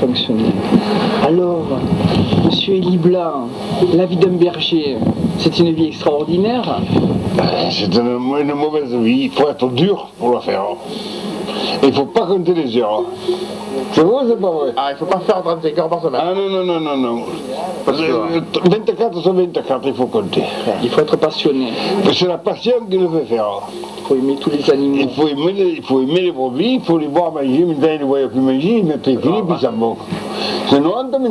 fonctionner. Alors, monsieur Élie Blanc, la vie d'un berger, c'est une vie extraordinaire? C'est une mauvaise vie, il faut être dur pour la faire. Il ne faut pas compter les heures. C'est vrai ou c'est pas vrai? Ah, il ne faut pas faire 35 heures par semaine. Ah non. Parce que... 24 sur 24, il faut compter. Il faut être passionné. C'est la passion qui le fait faire. Il faut aimer tous les animaux. Il faut aimer les brebis, il faut les voir manger. Maintenant, ils ne voient plus manger, ils mettent les filets, puis ça manque. C'est noir maintenant.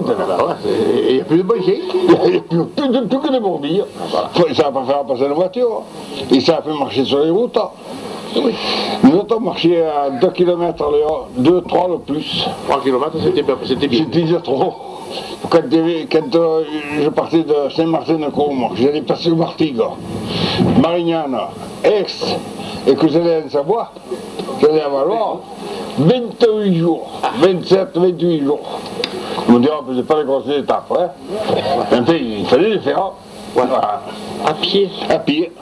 Il n'y a plus de bougies. Il n'y a plus de tout que des brebis. Voilà. Ça va pas faire passer la voiture. Et ça a fait marcher sur les routes. Oui. Nous avons marché à 2 km à l'heure, 2, 3 le plus. 3 km, c'était bien. C'était déjà trop. Quand je partais de Saint-Martin-de-Côme, j'allais passer au Martigues, Marignane, Aix, et que j'allais en Savoie, j'allais à Valois, 28 jours, 27, 28 jours. On me dit, on ne faisait pas les grosses étapes, hein. Enfin, il fallait les faire. Voilà. À pied. À pied.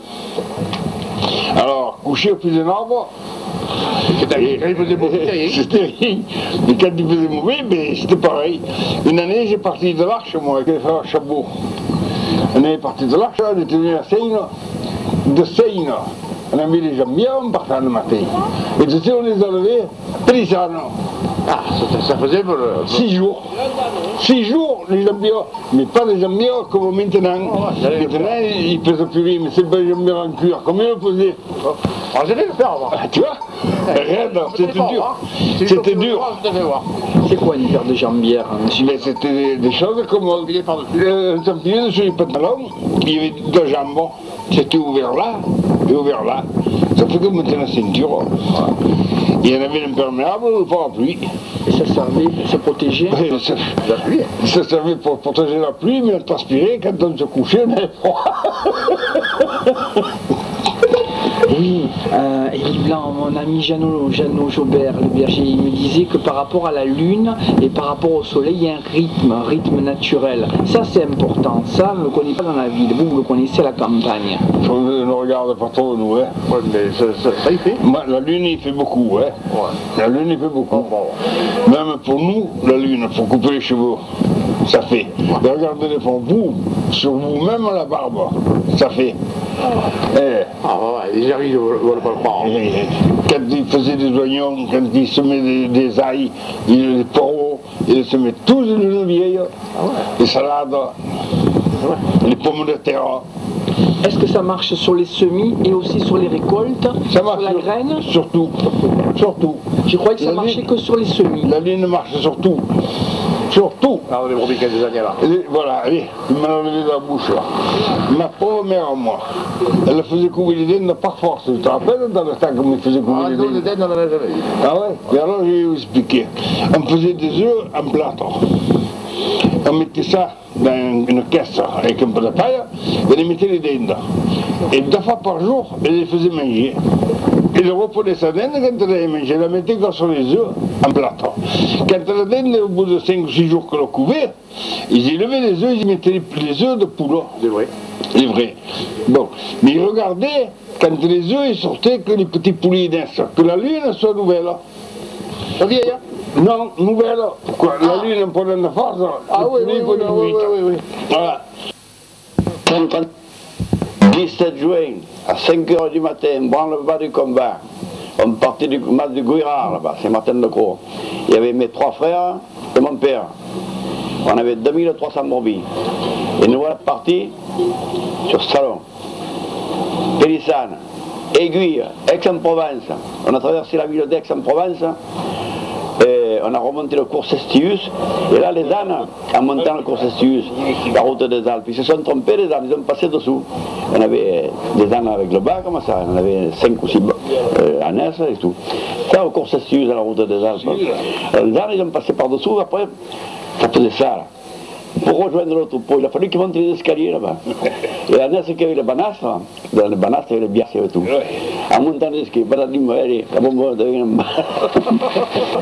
Alors, coucher au pied d'un arbre, Quand il faisait beau, c'était rien. Mais quand il faisait mauvais, ben, c'était pareil. Une année, j'ai parti de l'Arche, moi, avec les frères Chabot. On est parti de l'Arche, on était venu à Seine. De Seine, on a mis les jambières, on partait le matin. Et de Seine, on les a levés, Pélissane. Ah, ça faisait... 6 jours. 6 jours, les jambières. Mais pas des jambières comme maintenant. Maintenant, ils ne pesaient plus rien, mais c'est pas les jambières en cuir. Combien on pesait? Ah, j'allais le faire avant. Ah, tu vois? Regarde, c'était dur. C'était dur. C'est quoi une paire de jambières, monsieur? Mais c'était des choses comme un tampilé sur les pantalons, il y avait 2 jambes, c'était ouvert là et ouvert là. Ça fait comme mettre la ceinture. Il y en avait l'imperméable, le parapluie. Et ça servait pour se protéger? Ça servait pour protéger la pluie, mais on transpirait, quand on se couchait, on avait froid. Oui, Élie Blanc, mon ami Jeannot Jobert, le berger, il me disait que par rapport à la lune et par rapport au soleil, il y a un rythme naturel. Ça, c'est important. Ça, on ne le connaît pas dans la ville. Vous le connaissez à la campagne. On ne regarde pas trop, nous, hein. Ouais, mais ça, il fait. La lune, il fait beaucoup, hein. Ouais. La lune, il fait beaucoup. Bon. Même pour nous, la lune, pour couper les cheveux, ça fait. Et regardez pour vous, sur vous-même la barbe, ça fait. Ah ouais, les amis ne veulent pas le croire. Quand ils faisaient des oignons, quand ils semaient des ails, des poireaux, ils semaient tous de lune vieille, les salades, les pommes de terre. Est-ce que ça marche sur les semis et aussi sur les récoltes? Ça marche sur la graine? Surtout. Je croyais que ça marchait que sur les semis. La lune marche surtout. Surtout. Alors les brebis qui ont des années là. Voilà, allez, il m'a enlevé la bouche là. Ma pauvre mère, moi, elle faisait couver les dents par force. Tu te rappelles dans le temps comme il faisait couver les dents? Les dents, on n'en a jamais eu. Ah ouais? Et alors je vais vous expliquer. On faisait des œufs en plâtre. On mettait ça dans une caisse avec un peu de paille, et on les mettait les dents. Et 2 fois par jour, elle les faisait manger. Et le reprenait sa dinde quand elle avait mangé, elle la mettait comme sur les œufs en plâtre. Quand la dinde, au bout de 5 ou 6 jours que l'on couvait, ils y levaient les œufs, ils y mettaient les œufs de poule. C'est vrai. Les vrais. Bon, mais ils regardaient, quand les œufs ils sortaient, que les petits poulets naissent, que la lune soit nouvelle. La vieille, hein? Non, nouvelle. Pourquoi? La lune, en prenant de force, Ah oui, oui. Voilà. 17 juin, à 5 h du matin, branle-bas du combat. On partait du mas de Guérard, là-bas, Saint-Martin-de-Croix. Il y avait mes 3 frères et mon père. On avait 2300 brebis. Et nous voilà partis sur Salon, Pélissane, Aiguille, Aix-en-Provence. On a traversé la ville d'Aix-en-Provence. Et on a remonté le cours Sestius, et là les ânes, en montant le cours Sestius, la route des Alpes, ils se sont trompés, les ânes, ils ont passé dessous. On avait des ânes avec le bas, comme ça, on avait 5 ou 6 ânes et tout. Ça, au cours Sestius, à la route des Alpes. Les ânes, ils ont passé par-dessous, après, ça faisait ça, là. Pour rejoindre le troupeau, il a fallu qu'ils montent les escaliers là-bas. Et la neige qui avait les banasses, dans les banasses, il y avait les bières et tout. En montant les escaliers, allez, la bombe devient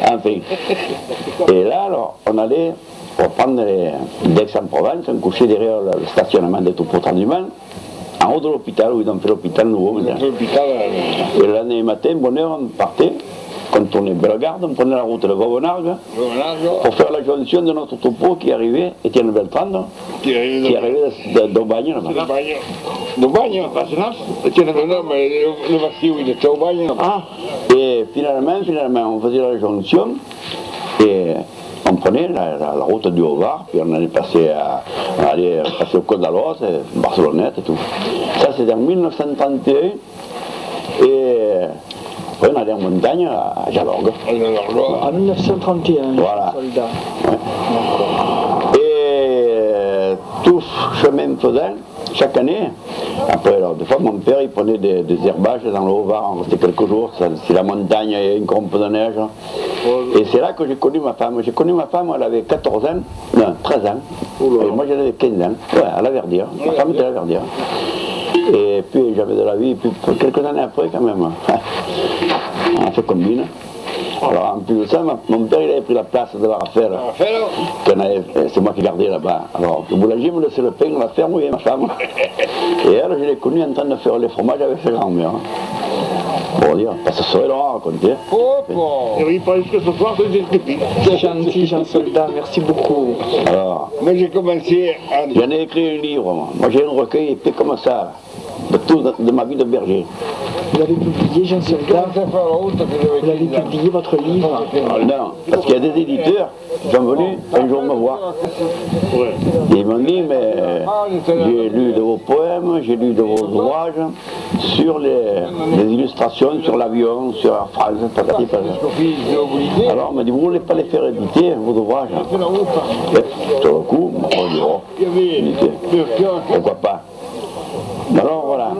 enfin. Et là, alors, on allait pour prendre d'Aix-en-Provence, on couchait derrière le stationnement des troupeaux transhumants, en haut de l'hôpital, où ils ont fait l'hôpital nouveau maintenant. Et le lendemain matin, bonne heure, on partait. quand on est Bellegarde, on prenait la route de Vauvenargues pour faire la jonction de notre troupeau qui arrivait, Étienne Beltrand, qui arrivait d'Aubagne là-bas. D'Aubagne, pas cela. Mais le Vassilou, il était au Aubagne. Ah, et finalement, on faisait la jonction et on prenait la route du Haut-Var, puis on allait passer au Côte d'Alois, Barcelonnette et tout. Ça c'était en 1931 et après on allait en montagne à Jalorgue. En 1931, Voilà. soldat. Ouais. Et tout chemin faisant, chaque année, après, alors, des fois mon père il prenait des herbages dans le Haut-Var, on restait quelques jours, c'est la montagne et une crompe de neige. Et c'est là que j'ai connu ma femme. J'ai connu ma femme, elle avait 14 ans, non, 13 ans, et moi j'en avais 15 ans, ouais, à la Verdière, ma femme était à la Verdière. Et puis j'avais de la vie, et puis quelques années après quand même, on a fait combine. Alors en plus de ça, mon père il avait pris la place de la Raphaël, c'est moi qui gardais là-bas. Alors le boulanger me laissait le pain, la ferme où il y avait ma femme. Et elle, je l'ai connue en train de faire les fromages avec sa grand-mère. Bon dire, pas ce serait long à raconter. Et oui, pas jusque ce soir, C'est gentil, Jean Soldat, merci beaucoup. Alors, moi j'ai commencé à... j'en ai écrit un livre, moi. Moi j'ai un recueil épais comme ça, de tout de ma vie de berger. Vous avez publié, Jean Soldat, vous avez publié votre livre. Non, parce qu'il y a des éditeurs qui sont venus un jour me voir. Et ils m'ont dit, mais j'ai lu de vos poèmes, j'ai lu de vos ouvrages sur les illustrations, sur l'avion, sur la phrase, patati patata. Alors on m'a dit, vous ne voulez pas les faire éditer, vos ouvrages? Et sur le coup, on m'a dit, oh, pourquoi pas? Alors voilà.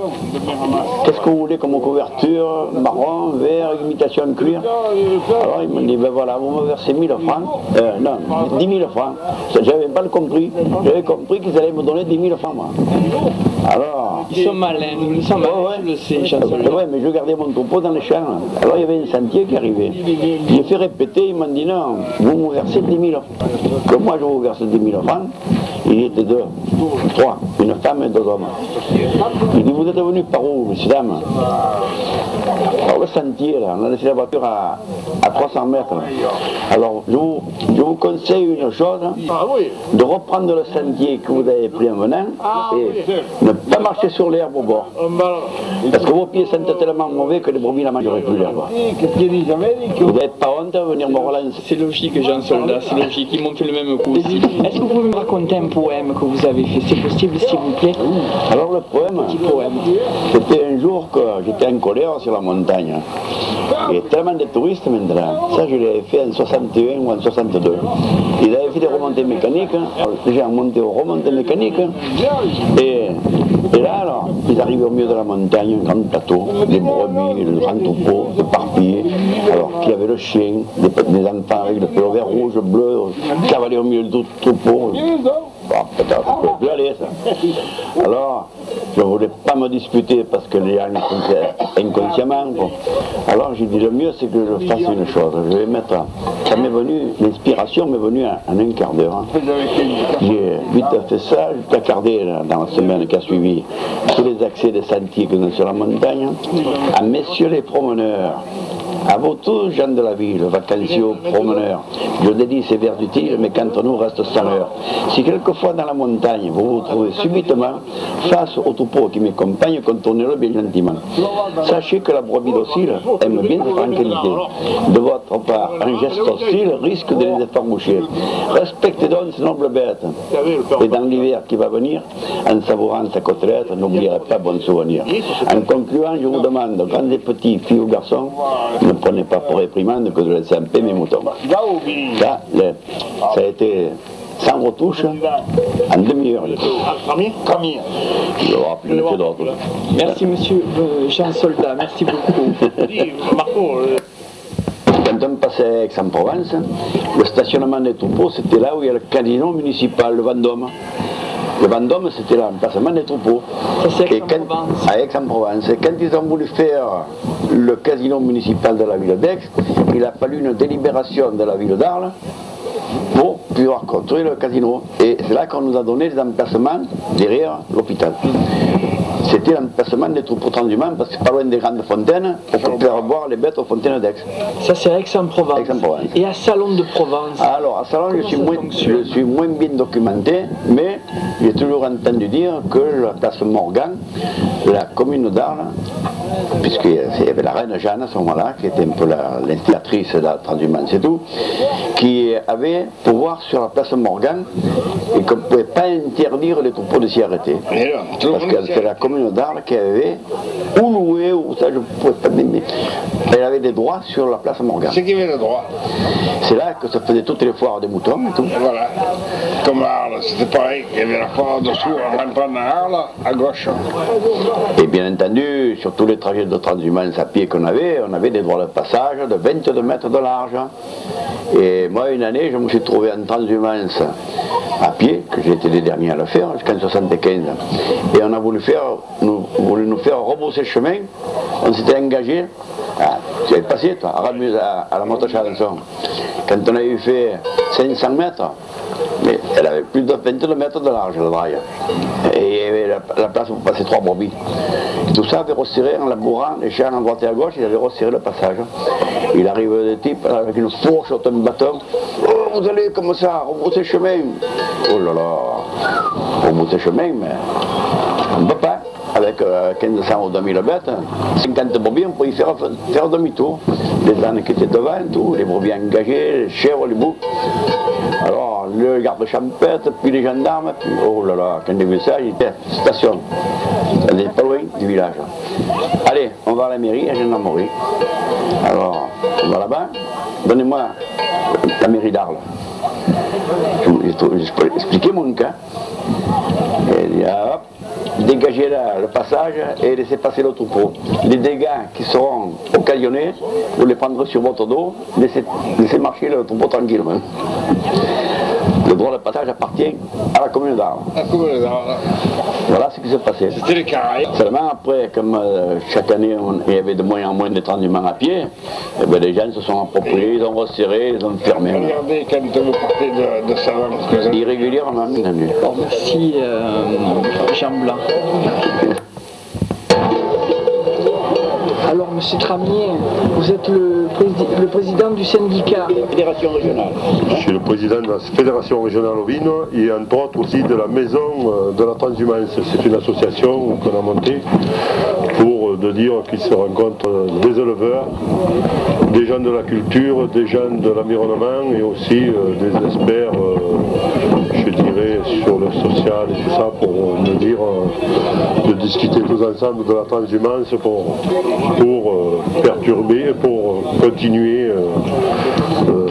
Qu'est-ce que vous voulez comme couverture? Marron, vert, imitation de cuir? Alors il m'a dit, ben voilà, vous me versez 1000 francs. Non, 10 000 francs. J'avais pas le compris. J'avais compris qu'ils allaient me donner 10 000 francs, moi. Alors... Ils sont malins, ils sont malins, je le sais, Jean Soldat. Ouais, mais je gardais mon troupeau dans les champs. Alors il y avait un sentier qui arrivait. J'ai fait répéter, ils m'ont dit, non, vous me versez 10 000 francs. Que moi je vous verse 10 000 francs. Il était deux, trois, une femme et deux hommes. Il dit, vous êtes venus par où, messieurs, dames? Alors le sentier, là, on a laissé la voiture à 300 mètres. Là. Alors je vous conseille une chose, de reprendre le sentier que vous avez pris en venant et ne pas marcher sur l'herbe au bord. Parce que vos pieds sont tellement mauvais que les brebis ne mangeraient plus l'herbe. Vous n'avez pas honte de venir me relancer. C'est logique, Jean Soldat, c'est logique, ils m'ont fait le même coup aussi. Est-ce que vous pouvez me raconter un poème que vous avez fait? C'est possible, s'il vous plaît? Alors le poème, c'était un jour que j'étais en colère sur la montagne. Il y a tellement de touristes maintenant. Ça, je l'avais fait en 61 ou en 62. Ils avaient fait des remontées mécaniques. Alors, j'ai remonté aux remontées mécaniques. Et là, alors, ils arrivaient au milieu de la montagne, un grand plateau, des brebis, le grand troupeau, éparpillés. Alors, qu'il y avait le chien, des enfants avec le pelo vert, rouge, bleu, cavalier au milieu du troupeau. Bon, peut-être, ça peut plus aller, ça. Alors, je ne voulais pas me disputer parce que les gens étaient inconsciemment. Bon. Alors, j'ai dit, le mieux, c'est que je fasse une chose. Je vais mettre. Ça m'est venu, l'inspiration m'est venue en un quart d'heure. Hein. J'ai vite fait ça, j'ai placardé dans la semaine qui a suivi tous les accès des sentiers que nous sur la montagne. À messieurs les promeneurs, à vous tous, gens de la ville, vacanciaux, promeneurs, je dédie ces vers utiles, mais qu'entre nous reste 100 heures. Si quelquefois dans la montagne, vous vous trouvez subitement face au troupeau qui m'accompagne, contournez-le bien gentiment. Sachez que la brebis docile aime bien sa tranquillité. De votre part, un geste hostile risque de les effaroucher. Respectez donc ces nobles bêtes. Et dans l'hiver qui va venir, en savourant sa côtelette, n'oublierez pas bon souvenir. En concluant, je vous demande, grands et petits, filles ou garçons, ne prenez pas pour réprimande que de laisser en paix mes moutons. Ça, ça a été sans retouche en demi-heure. Il y aura plus de d'autres. Merci, monsieur Jean Soldat, merci beaucoup. Quand on passait à Aix-en-Provence, le stationnement des troupeaux, c'était là où il y a le casino municipal, le Vendôme. Le Vendôme, c'était l'emplacement des troupeaux. À Aix-en-Provence. Et quand ils ont voulu faire le casino municipal de la ville d'Aix, il a fallu une délibération de la ville d'Arles pour pouvoir construire le casino. Et c'est là qu'on nous a donné les emplacements derrière l'hôpital. C'était l'emplacement des troupeaux transhumants parce que c'est pas loin des grandes fontaines pour faire voir les bêtes aux fontaines d'Aix. Ça c'est Aix-en-Provence. Aix-en-Provence. Et à Salon de Provence. Alors à Salon, je suis moins bien documenté, mais j'ai toujours entendu dire que la place Morgan, la commune d'Arles, puisqu'il y avait la reine Jeanne à ce moment-là, qui était un peu l'instillatrice de la transhumance et tout, qui avait pouvoir sur la place Morgan et qu'on ne pouvait pas interdire les troupeaux de s'y arrêter. Parce que c'est la commune d'Arles qui avait ou loué, ou ça je ne pouvais pas m'aimer. Elle avait des droits sur la place Morgan. C'est qui avait le droit. C'est là que ça faisait toutes les foires des moutons et tout. Et voilà. Comme à Arles, c'était pareil. Il y avait la foire dessous en rentrant à Arles, à gauche. Et bien entendu, sur tous les trajets de transhumance à pied qu'on avait, on avait des droits de passage de 22 mètres de large. Et moi, une année, je me suis trouvé en transhumance à pied, que j'ai été les derniers à le faire, jusqu'en 75. Et on a voulu nous faire rebrousser le chemin. On s'était engagé. Ah, tu avais passé, toi, à la moto Chalençon. Quand on avait fait 500 mètres, mais elle avait plus de 22 mètres de large, la draille. Et il y avait la place pour passer 3 brebis. Et tout ça avait resserré en labourant les chiens à droite et à gauche, ils avaient resserré le passage. Il arrive des types avec une fourche sur un bâton. Oh, vous allez comme ça, rebrousser le chemin. Oh là là, rebrousser le chemin, mais on ne peut pas. Avec 1500 ou 2000 bêtes, 50 brebis, on pouvait faire demi-tour. Les ânes qui étaient devant, tout, les brebis engagés, les chèvres, les boucs. Alors, le garde champêtre, puis les gendarmes, puis oh là là, quand j'ai vu ça, j'étais station. Elle n'était pas loin du village. Allez, on va à la mairie, à gendarmerie. Alors, on va là-bas, donnez-moi la mairie d'Arles. Je peux expliquer mon cas. Et il dit, hop, dégagez le passage et laissez passer le troupeau. Les dégâts qui seront occasionnés, vous les prendrez sur votre dos, laissez marcher le troupeau tranquillement. Le droit de passage appartient à la commune d'Arles. La commune d'Arles. Voilà ce qui s'est passé. C'était les Caraïbes. Seulement après, comme chaque année il y avait de moins en moins de transhumants à pied, eh bien, les gens se sont appropriés, ils ont resserré, ils ont fermé. Regardez quand vous partez de Salon. Irrégulièrement, entendu. Bon, merci Jean Blanc. Alors, monsieur Tramier, vous êtes le président du syndicat. Fédération régionale. Je suis le président de la Fédération régionale ovine et entre autres aussi de la Maison de la Transhumance. C'est une association qu'on a montée pour de dire qu'il se rencontrent des éleveurs, des gens de la culture, des gens de l'environnement et aussi des experts, je dirais, sur le social et tout ça pour me dire de discuter tous ensemble de la transhumance pour perturber, pour continuer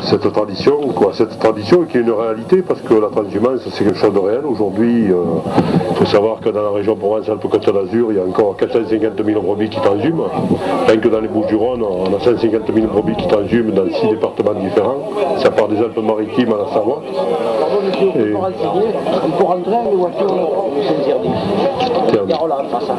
cette tradition, cette tradition qui est une réalité parce que la transhumance c'est quelque chose de réel. Aujourd'hui, il faut savoir que dans la région Provence-Alpes-Côte d'Azur, il y a encore 450 000 brebis qui transhument. Rien que dans les Bouches-du-Rhône, on a 150 000 brebis qui transhument dans 6 départements différents. Ça part des Alpes-Maritimes à la Savoie. Pour rentrer, les voitures, c'est interdit. Il y a Roland en face.